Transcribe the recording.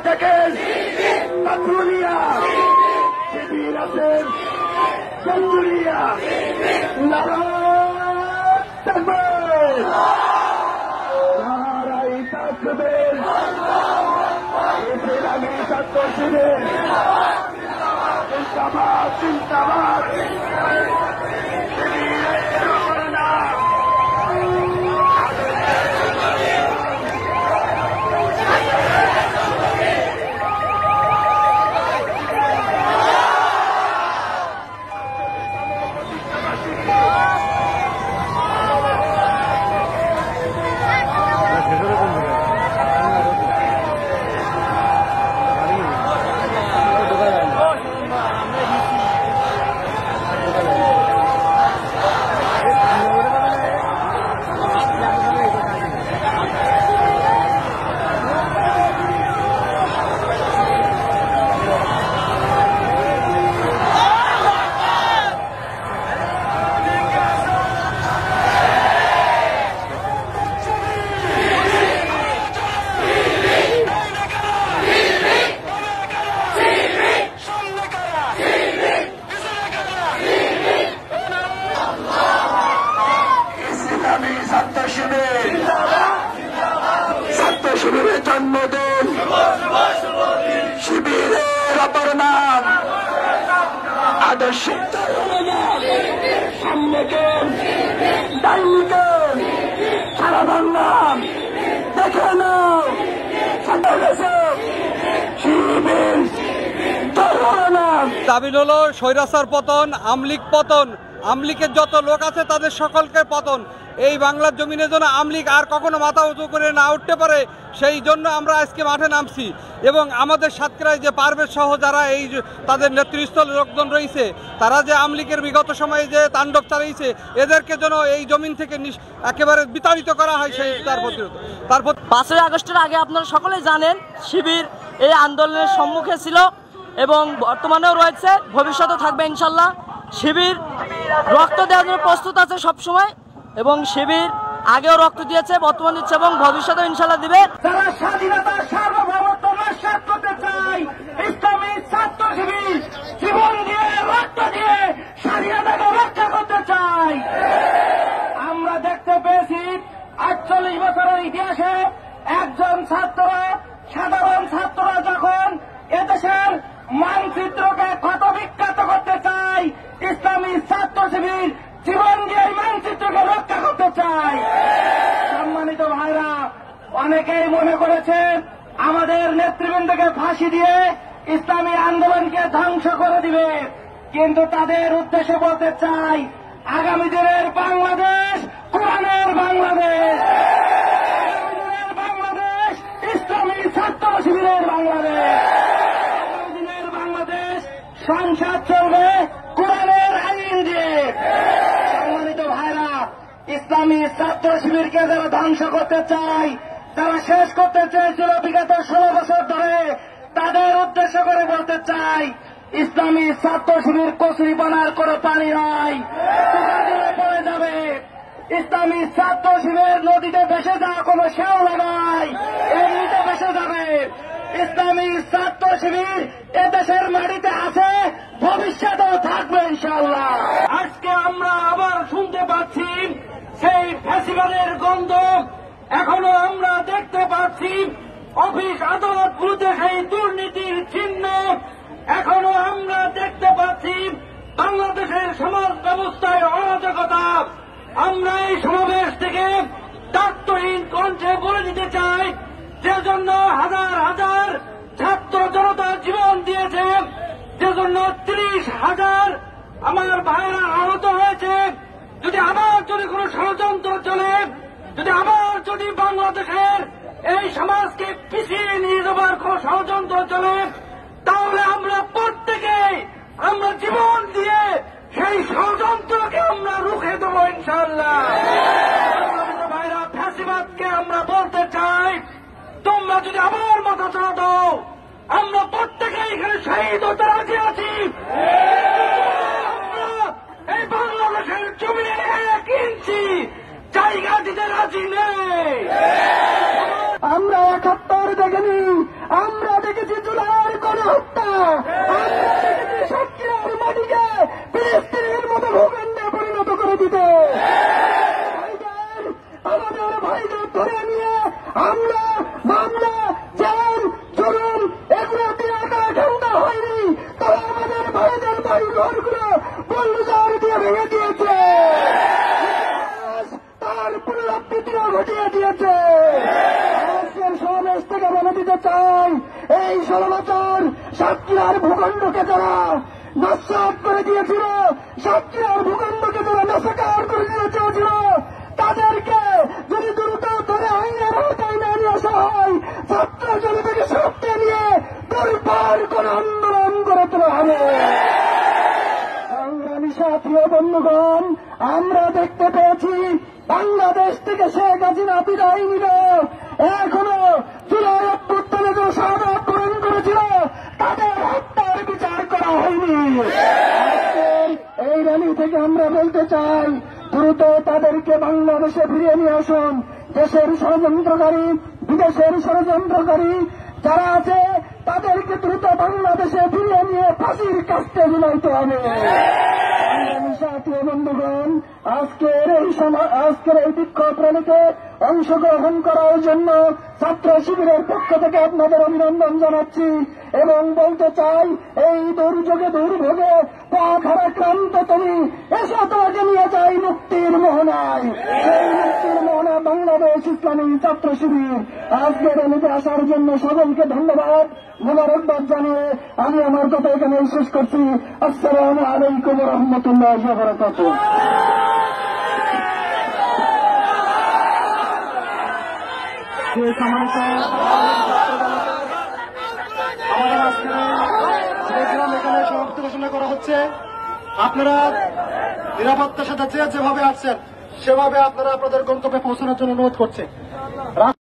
দেখেন কাতুরিয়া শিবির আছেন চন্দুরিয়া নারাই থাকবেন ইসলামী ছাত্র শিবির জিন্দাবাদ জিন্দাবাদ শিবিরের জন্মদিন শিবিরের অপর নাম আদর্শিক সামনেকেন ডাইনিকেন সারা বাংলাম দেখে নাও শিবির দাবি হলো স্বৈরাচার পতন, আমলিগ পতন, আমলিগের যত লোক আছে তাদের সকলকে পতন। এই বাংলার জমিনে যেন আমলিগ আর কখনো মাথা উঁচু করে না উঠতে পারে, সেই জন্য আমরা আজকে মাঠে নামছি। এবং আমাদের সাতক্ষীরায় যে পারভেজ সহ যারা এই তাদের নেতৃস্থলে লোকজন রয়েছে, তারা যে আমলিগের বিগত সময়ে যে তাণ্ডব চালিয়েছে, এদেরকে যেন এই জমিন থেকে একেবারে বিতাড়িত করা হয়, সেই তারপর 5ই আগস্টের আগে আপনারা সকলেই জানেন শিবির এই আন্দোলনের সম্মুখে ছিল এবং বর্তমানেও রয়েছে, ভবিষ্যতে থাকবে ইনশাল্লাহ। শিবির রক্ত দেওয়ার জন্য প্রস্তুত আছে সবসময় এবং শিবির আগেও রক্ত দিয়েছে, বর্তমান দিচ্ছে এবং ভবিষ্যতে ইনশাল্লাহ দিবে। যারা স্বাধীনতার সার্বভৌমত্ব নস্যাৎ করতে চায়, ইসলামী ছাত্র শিবির জীবন দিয়ে রক্ত দিয়ে স্বাধীনতাকে রক্ষা করতে চায়। আমরা দেখতে পেয়েছি 48 বছরের ইতিহাসে একজন ছাত্র, সাধারণ ছাত্ররা যখন এদেশের মানচিত্রকে ক্ষত বিখ্যাত করতে চায়, ইসলামী ছাত্র শিবির জীবন দিয়ে মানচিত্রকে রক্ষা করতে চায়। সম্মানিত ভাইরা, অনেকেই মনে করেছেন আমাদের নেতৃবৃন্দকে ফাঁসি দিয়ে ইসলামী আন্দোলনকে ধ্বংস করে দিবে, কিন্তু তাদের উদ্দেশ্যে বলতে চাই, আগামী দিনের বাংলাদেশ কোরআনের বাংলাদেশ, আগামী দিনের বাংলাদেশ ইসলামী ছাত্র শিবিরের বাংলাদেশ, আগামী দিনের বাংলাদেশ সংসদ চলবে কোরআনের আইন দিয়ে। সম্মানিত ভাইরা, ইসলামী ছাত্র শিবিরকে যারা ধ্বংস করতে চায়, যারা শেষ করতে চেয়েছিল বিগত 16 বছর ধরে, তাদের উদ্দেশ্য করে বলতে চাই, ইসলামী ছাত্র শিবির কচুরিপানার কোনো পানি নাই, পড়ে যাবে। ইসলামী ছাত্র শিবির নদীতে ভেসে যাওয়া কোনো শেওলা নাই, এমনিতে ভেসে যাবে। ইসলামী ছাত্র শিবির এদেশের মাটিতে আছে, ভবিষ্যতেও থাকবে ইনশাআল্লাহ। আজকে আমরা আবার শুনতে পাচ্ছি সেই ফ্যাসিবাদের গন্ধ, এখনো আমরা দেখতে পাচ্ছি অফিস আদালতগুলোতে সেই দুর্নীতির চিহ্ন, এখনো আমরা দেখতে পাচ্ছি বাংলাদেশের সমাজ ব্যবস্থায় অরাজকতা। আমরা এই সমাবেশ থেকে দায়িত্বহীন কণ্ঠে বলে দিতে চাই, যে জন্য হাজার হাজার ছাত্র জনতা জীবন দিয়েছে, যে জন্য 30,000 আমার ভাইরা আহত হয়েছে, যদি আবার যদি কোন ষড়যন্ত্র চলে, যদি আবার যদি বাংলাদেশের এই সমাজকে পিছিয়ে নিয়ে যাবার কোন ষড়যন্ত্র চলে, তাহলে আমরা প্রত্যেকেই আমরা জীবন দিয়ে সেই ষড়যন্ত্রকে আমরা রুখে দেবো ইনশাআল্লাহ। ভাইরা, ফ্যাসিবাদকে আমরা বলতে চাই, তোমরা যদি আবার মাথা চাড়া দাও, আমরা প্রত্যেকেই এখানে শহীদ হতে রাজি আছি। আমরা এই বাংলাদেশের জমিনে 1 ইঞ্চি জায়গা দিতে রাজি নেই। আমরা 71 দেখিনি, আমরা দেখেছি জুলাইয়ের গণহত্যা, আমরা দেখেছি সাতক্ষীরার মাটিকে ফিলিস্তিনের মতো ভূখণ্ডে পরিণত করে দিতে। আমাদের ভাইদের ধরে নিয়ে আমরা মামলা, জেল, জুলুম এগুলো দিয়ে ঠান্ডা হয়নি, তারা আমাদের ভাইদের বাড়ি ঘরগুলো বুলডোজার দিয়ে ভেঙে দিয়েছে, তার পুনরাবৃত্তিও ঘটিয়ে দিয়েছে। আজকের সমাবেশ থেকে বলে দিতে চাই, এই 16 বছর সাতক্ষীরার ভূখণ্ডকে যারা নস্যাৎ করে দিয়েছিল, সাতক্ষীরার ভূখণ্ডকে যারা নস্যাৎ করে দিতে চেয়েছিল, তাদেরকে যদি দ্রুত ধরে আইনের আওতায় না নিয়ে আসা হয়, ছাত্র জনতাকে সাথে নিয়ে দুর্বার কোন আন্দোলন করে তোলা হবে। সংগ্রামী সাথী ও বন্ধুগণ, আমরা দেখতে পেয়েছি বাংলাদেশ থেকে শেখ হাসিনা বিদায় নিল, এখনো জুলাই অভ্যুত্থানে যে শাহাদাত বরণ করেছিল তাদের হত্যার বিচার করা হয়নি। এই র্যালি থেকে আমরা বলতে চাই, দ্রুত তাদেরকে বাংলাদেশে ফিরিয়ে নিয়ে আসুন। দেশের ষড়যন্ত্রকারী, বিদেশের ষড়যন্ত্রকারী যারা আছে তাদেরকে দ্রুত বাংলাদেশে ফিরিয়ে নিয়ে ফাঁসির কাস্তে ঝুলাইতে হবে। সাথী বন্ধুগণ, আজকের এই বিক্ষোভ র্যালিতে অংশগ্রহণ করার জন্য ছাত্র শিবিরের পক্ষ থেকে আপনাদের অভিনন্দন জানাচ্ছি এবং বলতে চাই, এই দুর্যোগে দুর্ভোগে পথ হারাক্রান্ত তুমি এসো, তোমাকে নিয়ে যাই মুক্তির মোহনায়। সেই মুক্তির মোহনা বাংলাদেশ ইসলামী ছাত্র শিবির। আজকের র্যালিতে আসার জন্য সকলকে ধন্যবাদ, মোবারকবাদ জানিয়ে আমি আমার কথা এখানে শেষ করছি। আসসালামু আলাইকুম ওয়া রাহমাতুল্লাহি ওয়া বারাকাতুহু। আমাদের আজকের এখানে সমাপ্তি ঘোষণা করা হচ্ছে। আপনারা নিরাপত্তার সাথে যেভাবে আসছেন সেভাবে আপনারা আপনাদের গন্তব্যে পৌঁছানোর জন্য অনুরোধ করছে।